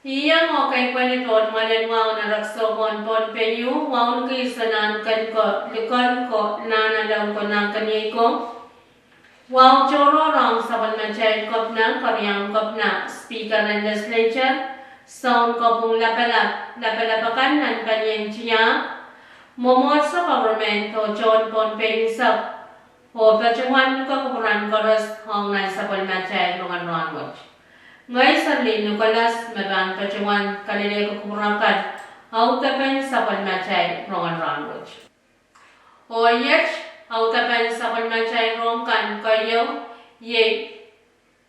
Iyang okay panipon malenwaw na raksomon pon penyu waun kisanan kan ko lukan ko nanalaw ko na kanyay ko waw choro rong saban machay kop na koryang kop na speaker ng legislature sound ko pong lapalapakan ng kanyang siya momot sa government o John pon penisap o pachuan ko kukuran koros hong na saban machay rungan watch. Ngay sarli Nicolas maban pacuan kalile ko kumurakan autapan sa palmachay rongan ranwich. O yech autapan sa palmachay rongkan kayo ye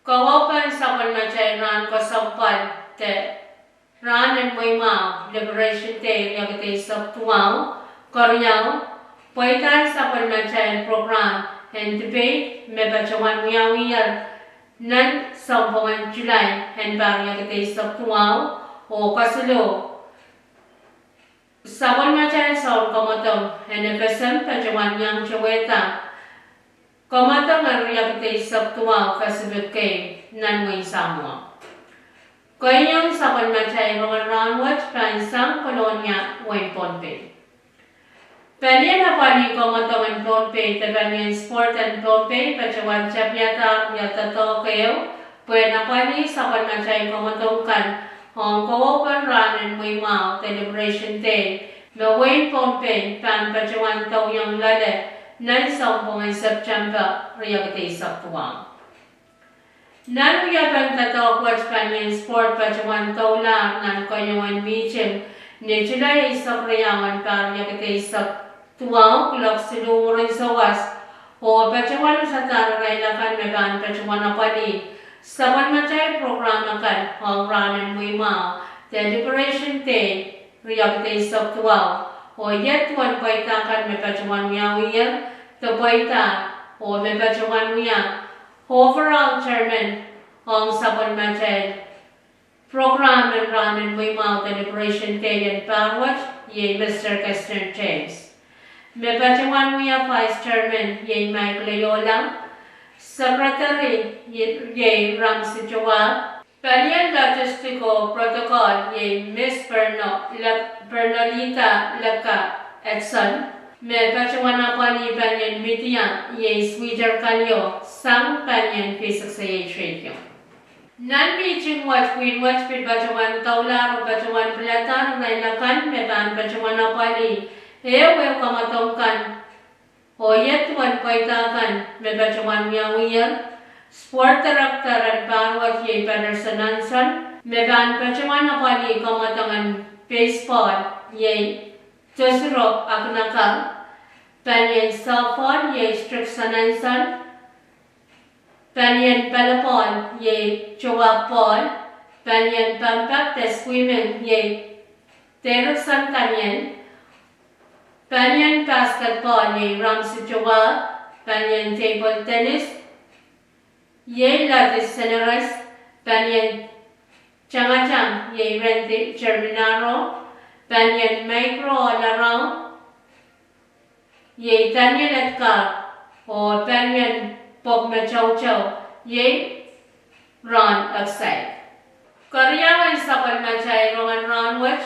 kawapan sa palmachay ran ko sampal te ran and Muima Liberation Day yagate sa tuwaw koryaw paitan sa palmachay program and debate me pacuan miyawiyar nan sampungan July and barya kita isap tuaw o kasulo sabon macam saun komatong and pesem pajawan yang ceweta komatong arya kita isap tuaw kasubut kay nan way samwa kayang sabon macam rongan ranwat pansang kolonya way ponpe Pwede na pali komatong ang ponpe tabanyan sport and ponpe pajawan chapiata yata to kayo pwede na pali sa panmachay komatong kan hong kawapan ran and Muima Celebration Day na way ponpe pan pajawan tau yang lale nan sampung September riyagate sa tuwang. Nan uyapan tato kwat panyan sport pajawan tau lang nan kanyawan meeting ni July isap riyawan par riyagate sa tuaw kulak silungurin sa was o pacawan sa tararay lakan meban pacawan apali saban macay programa kan o ramen Muima Deliberation Day riyagte sa tuaw o yet tuan paita kan me pacawan miyawiyar to paita o me pacawan miya overall chairman o saban macay program and ramen Muima Deliberation Day and Parwat ye Mr. Kester James. Me pacawan muya Vice Chairman ye Mike Loyola, Secretary ye Ramsey Joa, Palian Logistico Protocol ye Miss Bernalita Laka Edson, me pacawan apani Panyan Media ye Sweeter Kanyo, Sang Panyan Peace Association. Nan meeting watch Queen watch pit pacawan Taular o pacawan Pelatan Railakan me pan pacawan apani Ewe kamatongkan o yet tuan paitakan me pacawan miyawiyar sport director at Barwat ye Pedersenansan me ban pacawan apali kamatangan baseball ye Tosiro Aknaka panyan softball ye Strixanansan panyan palapol ye Chowapol panyan pampak the swimming ye Terusan Kanyan Panyan basketball ye Ramsey Joa, Panyan table tennis, ye Latis Seneras, Panyan Changachang, ye Rendi Germinaro, Panyan Micro all around, ye Tanya Letkar, or Panyan Pogna Chow Chow, ye Ron outside. Korea is Sapal Machay Roman Ron Watch.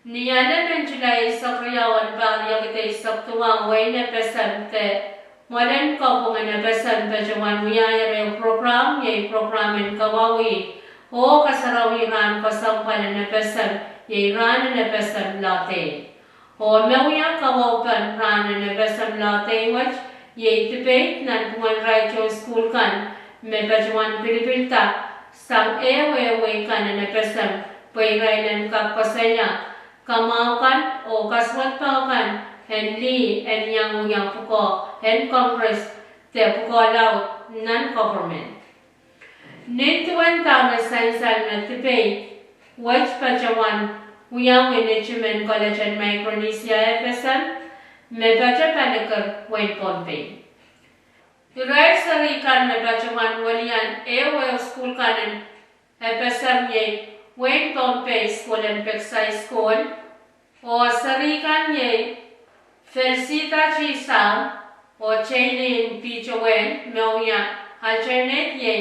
Niyanan ng July sa Kriyawan Barya kita isap tuwang way na pesan te Molen ko kung na pesan pajawan muyaya yung program yung programin kawawi o kasarawiran pasampalan na pesan yung ran na pesan late o mawya kawapan ran na pesan late watch yung debate na tuwan radyo school kan may pajawan Pilipinta sang ewe kan na pesan payrainan kapasaya Kamaukan o kaswatpakan and Lee and yang puko and Congress te puko laut non-government. Nintuan tao na sainsan na debate which pachawan uyang management college and Micronesia epesan me pacha panakar wen pompe. Irai sari kan me bacawan walian AOL school kanan FSM ye Wayne Pompey School and Peksai School o sari kan ye Felicita Chisang o Chaylin Pichawen Mewya alternate ye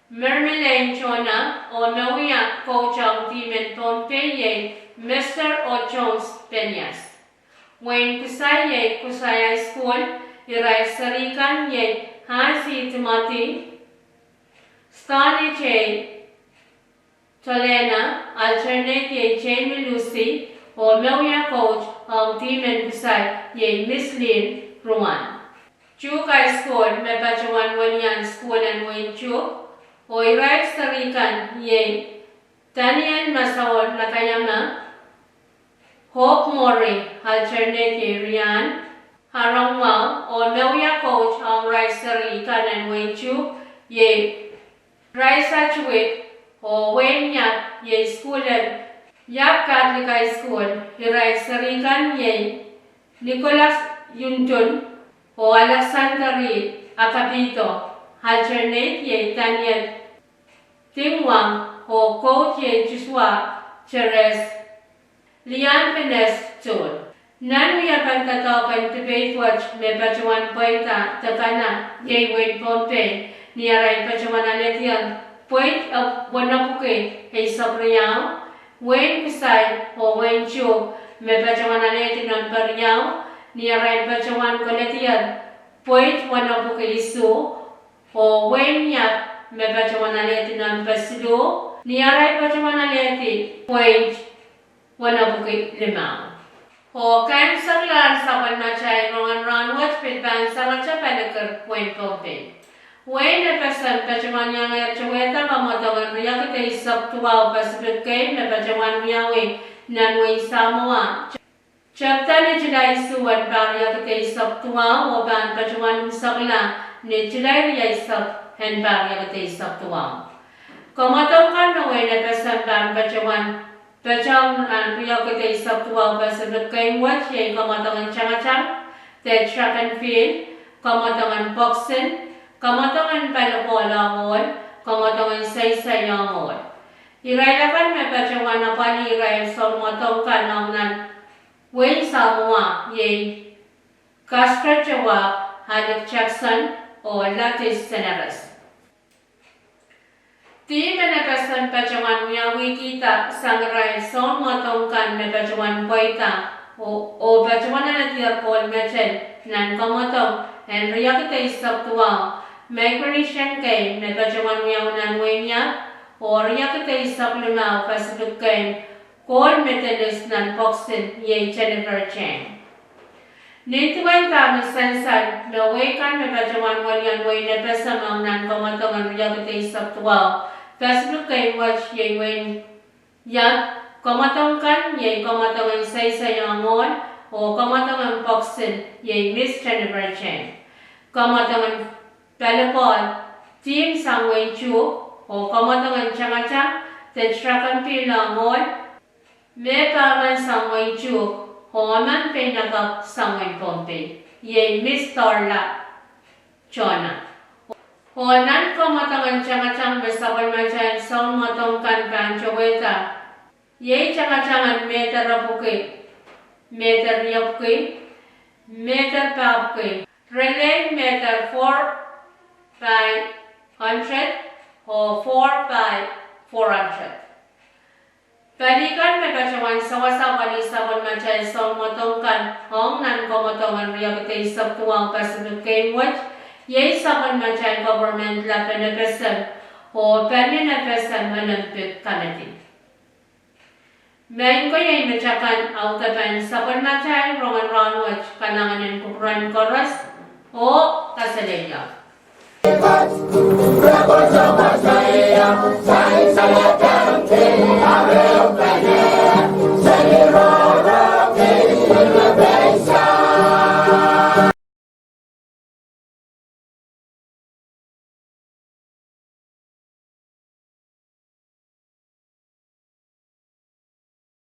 Mermelane Chona o Mewya Coachang Timen Pompey ye Mr. O Jones Penyas Wayne Kusai ye Kusaya School Irai sarikan ye Hansi Timothy Stani Che Tolena alternate ye Jamie Lucy o Mewya coach ang team and Kusai ye Miss Lin Ruan. Chukai School me bacawan walian school and Wayne Chuk o Irai sarikan ye Daniel Masawal Nakayama Hope Mori alternate ye Rian Harangwa o Mewya coach ang Raisari kanan Wayne Chu ye Raisa Chuit o Wayne Yap ye school and Yap Catholic High School Raisari kan ye Nicholas Yuntun o Alexander Akapito alternate ye Daniel Tingwang o coach ye Joshua Cheres Lian Penes Chul Nan wiya pagkatokan debate watch me bacawan poita takana ye Wayne Pompey ni aray bacawan aletian point of wanapuke ay sabriyaw Wayne Kusay o Wayne Chu me bacawan aletian bariyaw ni aray bacawan koletian point wanapuke isu o Wayne Yap me bacawan aletian basilu ni aray bacawan aleti point wanapuke limaw O kan saglan saban macay rongan ranwat pitban salacha penakar Wayne Pompey. Wayne pesan pacawan yang ceweta pamatawan riya kita isap tuwa pasibit kay na pacawan miyawi nan Wayne Samoa. Chapta ni jilay suwan pariya kita isap tuwa o ban pacawan sagla ni jilay riya isap hen pariya kita isap tuwa. Kamataw kan na Wayne pesan ban pacawan Pecang an priya kita isap tuwa pasibit kay watch ye kamatangan changachang, te track and field, kamatangan boxing, kamatangan palapolangon, kamatangan saysayangol. Irailakan me pacawan na pani iray sa matong kanang nan Wayne Samoa ye Castro Jawa, Haluk Jackson o Latis Seneras. Ti menakasan pacawan miyawi kita sangray son matongkan me pacawan poita o pacawan na tiya Paul Mechen nan kamatong Henrya kita isap tuwa me Christian kay me pacawan miyaw nan Wayne o riya kita isap lumaw pasibit kay Paul Methodist nan boxing ye Jennifer Chang. Nituan kami sensan me wakan me pacawan walian Wayne pesamang nan kamatong riya kita isap tuwa Facebook kay watch ye Wayne Yap kamatongkan ye kamatongan saysayangon o kamatongan boxing ye Miss Jennifer Chang. Kamatongan pelopon team sang Wayne Chu o kamatongan changachang tetrakan pilangon me paman sang Wayne Chu o man pinagap sang Wayne Pompey ye Miss Torla Chona. Honan kamatangan changachang besaban macam song matongkan panchaweta. Ye changacangan meter rapuke, meter yapuke, meter papuke. Relay meter 4 by 100 or 4 by 400. Balikan me bacawan sawa-sawa ni saban macam song matongkan hong nan kamatangan riyakite isap tuwang pasibit kay watch. Ye saban macam government la penepesem o penepesem menempit kanati. Main ko ye mecakan autapan saban macam rongan ranwat kanangan kukuran koras o kasalenya. Saya